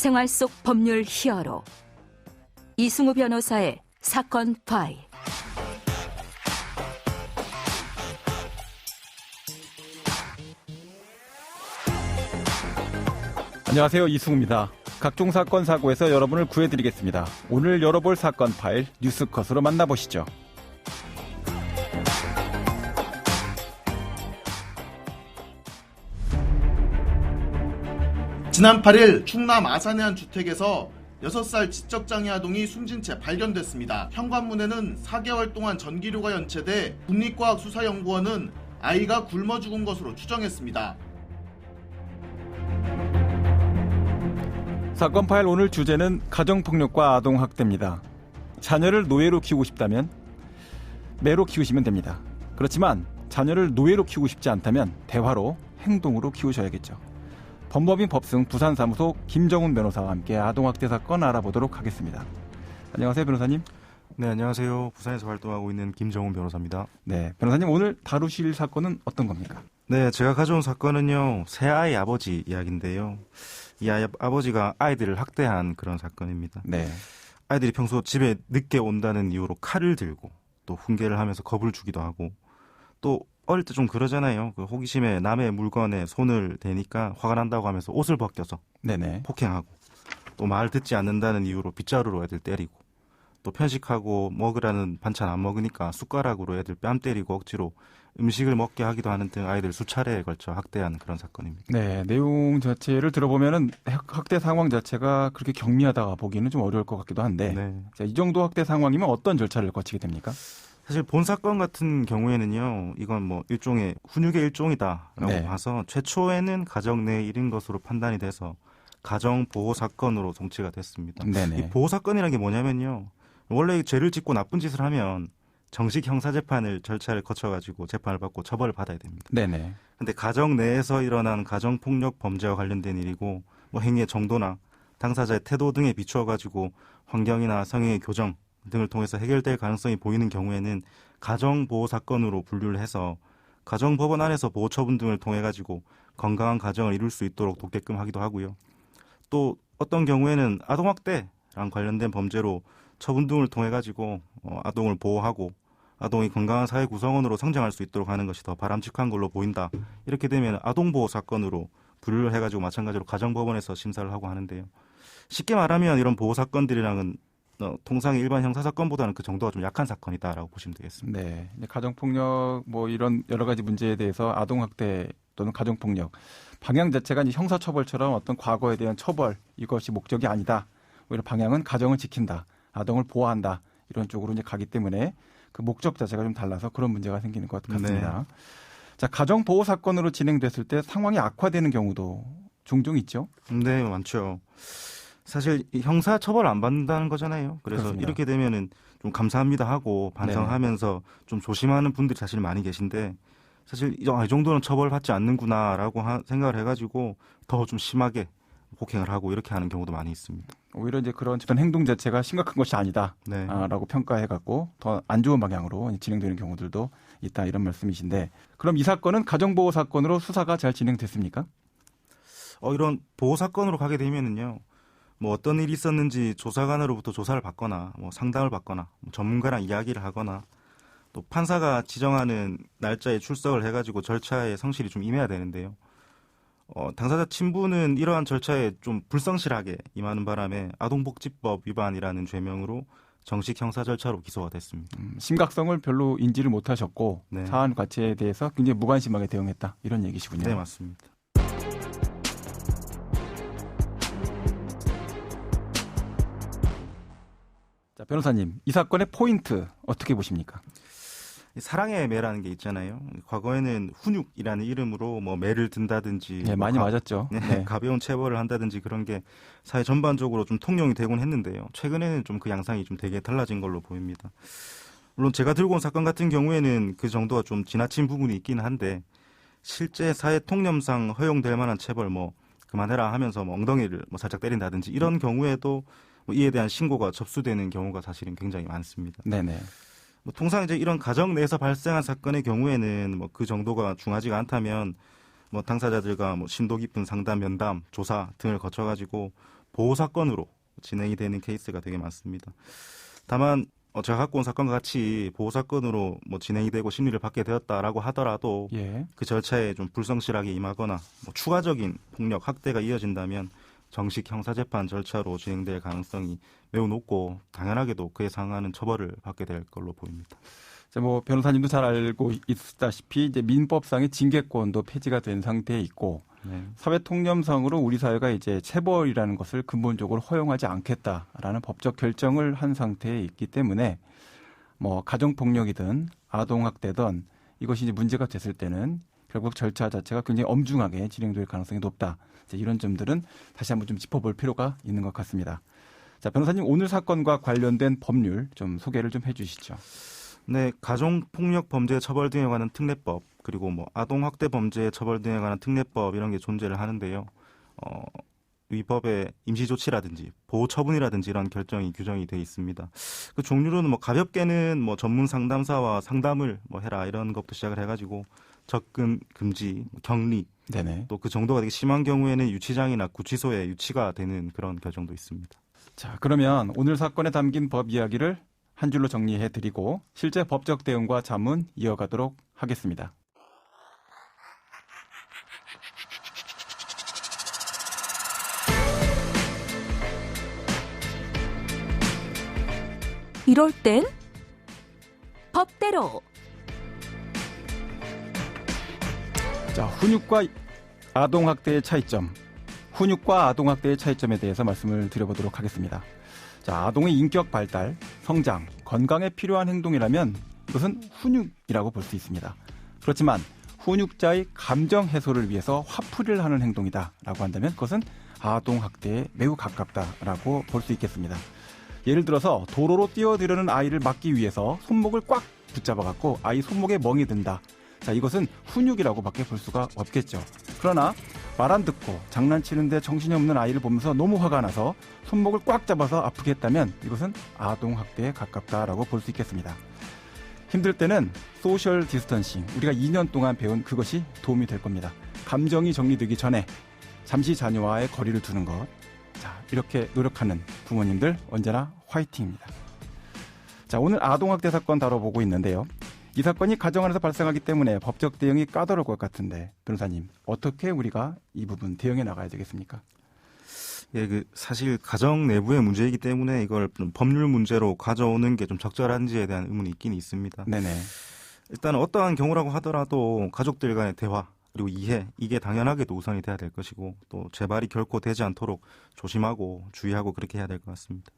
생활 속 법률 히어로 이승우 변호사의 사건 파일. 안녕하세요, 이승우입니다. 각종 사건 사고에서 여러분을 구해드리겠습니다. 오늘 열어볼 사건 파일 뉴스컷으로 만나보시죠. 지난 8일 충남 아산의 한 주택에서 6살 지적장애 아동이 숨진 채 발견됐습니다. 현관문에는 4개월 동안 전기료가 연체돼 국립과학수사연구원은 아이가 굶어 죽은 것으로 추정했습니다. 사건 파일 오늘 주제는 가정폭력과 아동학대입니다. 자녀를 노예로 키우고 싶다면 매로 키우시면 됩니다. 그렇지만 자녀를 노예로 키우고 싶지 않다면 대화로, 행동으로 키우셔야겠죠. 법법인 법승 부산사무소 김정훈 변호사와 함께 아동학대 사건 알아보도록 하겠습니다. 안녕하세요, 변호사님. 네, 안녕하세요. 부산에서 활동하고 있는 김정훈 변호사입니다. 네, 변호사님 오늘 다루실 사건은 어떤 겁니까? 네, 제가 가져온 사건은요, 새 아이 아버지 이야기인데요. 이 아버지가 아이들을 학대한 그런 사건입니다. 네. 아이들이 평소 집에 늦게 온다는 이유로 칼을 들고 또 훈계를 하면서 겁을 주기도 하고 또 어릴 때 좀 그러잖아요. 그 호기심에 남의 물건에 손을 대니까 화가 난다고 하면서 옷을 벗겨서 네네. 폭행하고 또 말 듣지 않는다는 이유로 빗자루로 애들 때리고 또 편식하고 먹으라는 반찬 안 먹으니까 숟가락으로 애들 뺨 때리고 억지로 음식을 먹게 하기도 하는 등 아이들 수차례에 걸쳐 학대한 그런 사건입니다. 네, 내용 자체를 들어보면은 학대 상황 자체가 그렇게 경미하다가 보기는 좀 어려울 것 같기도 한데 네. 자, 이 정도 학대 상황이면 어떤 절차를 거치게 됩니까? 사실 본 사건 같은 경우에는요, 이건 뭐 일종의 훈육의 일종이다라고 네. 봐서 최초에는 가정 내 일인 것으로 판단이 돼서 가정 보호 사건으로 송치가 됐습니다. 네네. 이 보호 사건이라는 게 뭐냐면요, 원래 죄를 짓고 나쁜 짓을 하면 정식 형사재판을 절차를 거쳐가지고 재판을 받고 처벌을 받아야 됩니다. 네네. 근데 가정 내에서 일어난 가정폭력 범죄와 관련된 일이고 뭐 행위의 정도나 당사자의 태도 등에 비추어가지고 환경이나 성행의 교정 등을 통해서 해결될 가능성이 보이는 경우에는 가정보호 사건으로 분류를 해서 가정법원 안에서 보호처분 등을 통해 가지고 건강한 가정을 이룰 수 있도록 돕게끔 하기도 하고요. 또 어떤 경우에는 아동학대랑 관련된 범죄로 처분 등을 통해 가지고 아동을 보호하고 아동이 건강한 사회 구성원으로 성장할 수 있도록 하는 것이 더 바람직한 걸로 보인다. 이렇게 되면 아동보호 사건으로 분류를 해가지고 마찬가지로 가정법원에서 심사를 하고 하는데요. 쉽게 말하면 이런 보호 사건들이랑은 통상의 일반 형사사건보다는 그 정도가 좀 약한 사건이다라고 보시면 되겠습니다. 네, 가정폭력 뭐 이런 여러 가지 문제에 대해서 아동학대 또는 가정폭력 방향 자체가 이제 형사처벌처럼 어떤 과거에 대한 처벌 이것이 목적이 아니다. 오히려 방향은 가정을 지킨다, 아동을 보호한다 이런 쪽으로 이제 가기 때문에 그 목적 자체가 좀 달라서 그런 문제가 생기는 것 같습니다. 네. 자, 가정보호 사건으로 진행됐을 때 상황이 악화되는 경우도 종종 있죠? 네, 많죠. 사실 형사 처벌 안 받는다는 거잖아요. 그래서 그렇습니다. 이렇게 되면은 좀 감사합니다 하고 반성하면서 좀 조심하는 분들이 사실 많이 계신데 사실 이 정도는 처벌받지 않는구나라고 생각을 해가지고 더 좀 심하게 폭행을 하고 이렇게 하는 경우도 많이 있습니다. 오히려 이제 그런 행동 자체가 심각한 것이 아니다. 네. 라고 평가해갖고 더 안 좋은 방향으로 진행되는 경우들도 있다 이런 말씀이신데 그럼 이 사건은 가정보호 사건으로 수사가 잘 진행됐습니까? 이런 보호 사건으로 가게 되면은요. 뭐 어떤 일이 있었는지 조사관으로부터 조사를 받거나 뭐 상담을 받거나 뭐 전문가랑 이야기를 하거나 또 판사가 지정하는 날짜에 출석을 해가지고 절차에 성실히 좀 임해야 되는데요. 당사자 친부는 이러한 절차에 좀 불성실하게 임하는 바람에 아동복지법 위반이라는 죄명으로 정식 형사 절차로 기소가 됐습니다. 심각성을 별로 인지를 못하셨고 네. 사안 가치에 대해서 굉장히 무관심하게 대응했다 이런 얘기시군요. 네, 맞습니다. 자, 변호사님, 이 사건의 포인트 어떻게 보십니까? 사랑의 매라는 게 있잖아요. 과거에는 훈육이라는 이름으로 뭐 매를 든다든지 네, 많이 맞았죠. 네. 가벼운 체벌을 한다든지 그런 게 사회 전반적으로 좀 통용이 되곤 했는데요. 최근에는 좀 그 양상이 좀 되게 달라진 걸로 보입니다. 물론 제가 들고 온 사건 같은 경우에는 그 정도가 좀 지나친 부분이 있긴 한데 실제 사회 통념상 허용될 만한 체벌 뭐 그만해라 하면서 뭐 엉덩이를 뭐 살짝 때린다든지 이런 경우에도 뭐 이에 대한 신고가 접수되는 경우가 사실은 굉장히 많습니다. 네네. 뭐 통상 이제 이런 가정 내에서 발생한 사건의 경우에는 뭐 그 정도가 중하지가 않다면 뭐 당사자들과 뭐 심도 깊은 상담, 면담, 조사 등을 거쳐가지고 보호 사건으로 진행이 되는 케이스가 되게 많습니다. 다만 제가 갖고 온 사건과 같이 보호 사건으로 뭐 진행이 되고 심리를 받게 되었다라고 하더라도 예. 그 절차에 좀 불성실하게 임하거나 뭐 추가적인 폭력, 학대가 이어진다면 정식 형사재판 절차로 진행될 가능성이 매우 높고 당연하게도 그에 상응하는 처벌을 받게 될 걸로 보입니다. 자, 뭐 변호사님도 잘 알고 있다시피 이제 민법상의 징계권도 폐지가 된 상태에 있고 네. 사회 통념상으로 우리 사회가 이제 체벌이라는 것을 근본적으로 허용하지 않겠다라는 법적 결정을 한 상태에 있기 때문에 뭐 가정 폭력이든 아동 학대든 이것이 이제 문제가 됐을 때는 결국 절차 자체가 굉장히 엄중하게 진행될 가능성이 높다. 이런 점들은 다시 한번 좀 짚어볼 필요가 있는 것 같습니다. 자, 변호사님 오늘 사건과 관련된 법률 좀 소개를 좀 해주시죠. 네, 가정폭력 범죄 처벌 등에 관한 특례법 그리고 뭐 아동학대 범죄 처벌 등에 관한 특례법 이런 게 존재를 하는데요. 이 법에 임시조치라든지 보호처분이라든지 이런 결정이 규정이 되어 있습니다. 그 종류로는 뭐 가볍게는 뭐 전문 상담사와 상담을 뭐 해라 이런 것부터 시작을 해가지고 접근 금지, 격리, 네네. 또 그 정도가 되게 심한 경우에는 유치장이나 구치소에 유치가 되는 그런 결정도 있습니다. 자, 그러면 오늘 사건에 담긴 법 이야기를 한 줄로 정리해드리고 실제 법적 대응과 자문 이어가도록 하겠습니다. 이럴 땐 법대로. 자, 훈육과 아동학대의 차이점, 훈육과 아동학대의 차이점에 대해서 말씀을 드려보도록 하겠습니다. 자, 아동의 인격 발달, 성장, 건강에 필요한 행동이라면 이것은 훈육이라고 볼 수 있습니다. 그렇지만 훈육자의 감정 해소를 위해서 화풀이를 하는 행동이다라고 한다면 그것은 아동학대에 매우 가깝다라고 볼 수 있겠습니다. 예를 들어서 도로로 뛰어들려는 아이를 막기 위해서 손목을 꽉 붙잡아갖고 아이 손목에 멍이 든다. 자, 이것은 훈육이라고 밖에 볼 수가 없겠죠. 그러나 말 안 듣고 장난치는데 정신이 없는 아이를 보면서 너무 화가 나서 손목을 꽉 잡아서 아프게 했다면 이것은 아동학대에 가깝다라고 볼 수 있겠습니다. 힘들 때는 소셜 디스턴싱, 우리가 2년 동안 배운 그것이 도움이 될 겁니다. 감정이 정리되기 전에 잠시 자녀와의 거리를 두는 것. 자, 이렇게 노력하는 부모님들 언제나 화이팅입니다. 자, 오늘 아동학대 사건 다뤄보고 있는데요. 이 사건이 가정 안에서 발생하기 때문에 법적 대응이 까다로울 것 같은데 변호사님 어떻게 우리가 이 부분 대응해 나가야 되겠습니까? 예, 사실 가정 내부의 문제이기 때문에 이걸 좀 법률 문제로 가져오는 게 좀 적절한지에 대한 의문이 있긴 있습니다. 네네. 일단 어떠한 경우라고 하더라도 가족들 간의 대화 그리고 이해 이게 당연하게도 우선이 돼야 될 것이고 또 재발이 결코 되지 않도록 조심하고 주의하고 그렇게 해야 될 것 같습니다.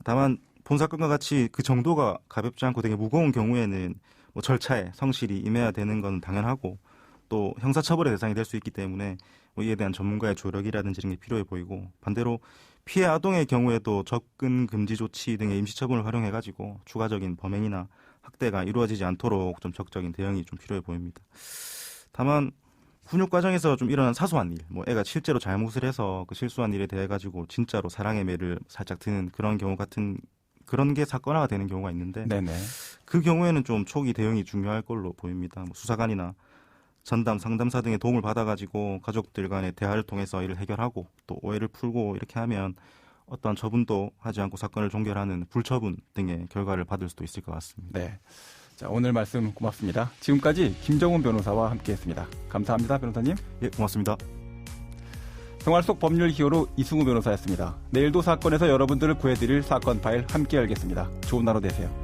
다만 본 사건과 같이 그 정도가 가볍지 않고 되게 무거운 경우에는 뭐 절차에 성실히 임해야 되는 건 당연하고 또 형사처벌의 대상이 될 수 있기 때문에 뭐 이에 대한 전문가의 조력이라든지 이런 게 필요해 보이고 반대로 피해 아동의 경우에도 접근 금지 조치 등의 임시처분을 활용해가지고 추가적인 범행이나 학대가 이루어지지 않도록 좀 적극적인 대응이 좀 필요해 보입니다. 다만 훈육 과정에서 좀 일어난 사소한 일, 뭐 애가 실제로 잘못을 해서 그 실수한 일에 대해 가지고 진짜로 사랑의 매를 살짝 드는 그런 경우 같은 그런 게 사건화가 되는 경우가 있는데 네네. 그 경우에는 좀 초기 대응이 중요할 걸로 보입니다. 뭐 수사관이나 전담 상담사 등의 도움을 받아가지고 가족들 간의 대화를 통해서 이를 해결하고 또 오해를 풀고 이렇게 하면 어떠한 처분도 하지 않고 사건을 종결하는 불처분 등의 결과를 받을 수도 있을 것 같습니다. 네. 자, 오늘 말씀 고맙습니다. 지금까지 김정훈 변호사와 함께했습니다. 감사합니다, 변호사님. 예, 고맙습니다. 생활 속 법률 히어로 이승우 변호사였습니다. 내일도 사건에서 여러분들을 구해드릴 사건 파일 함께 열겠습니다. 좋은 하루 되세요.